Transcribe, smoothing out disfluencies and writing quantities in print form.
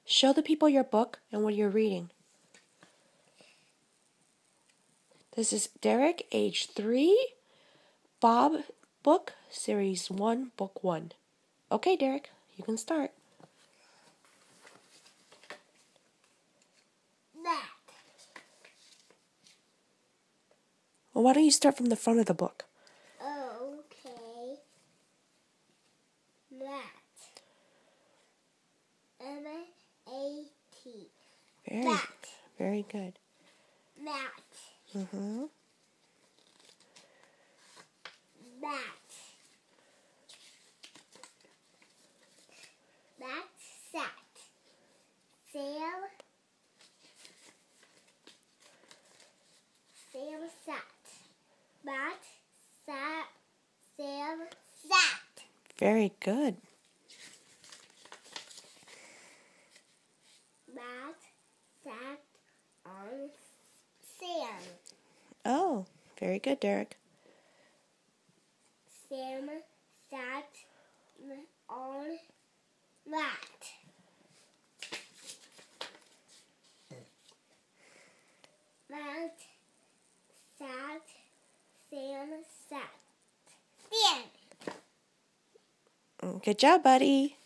Show the people your book and what you're reading. This is Derek, age 3, Bob book, series 1, book 1. Okay, Derek, you can start. That. Well, why don't you start from the front of the book? Okay. That. M-A-T. Very good. That. Mm-hmm. That. That sat. Sam sat. That sat. Sam sat. Very good. That sat on Sam. Oh, very good, Derek. Sam sat on that. That sat. Sam sat. Stand. Good job, buddy.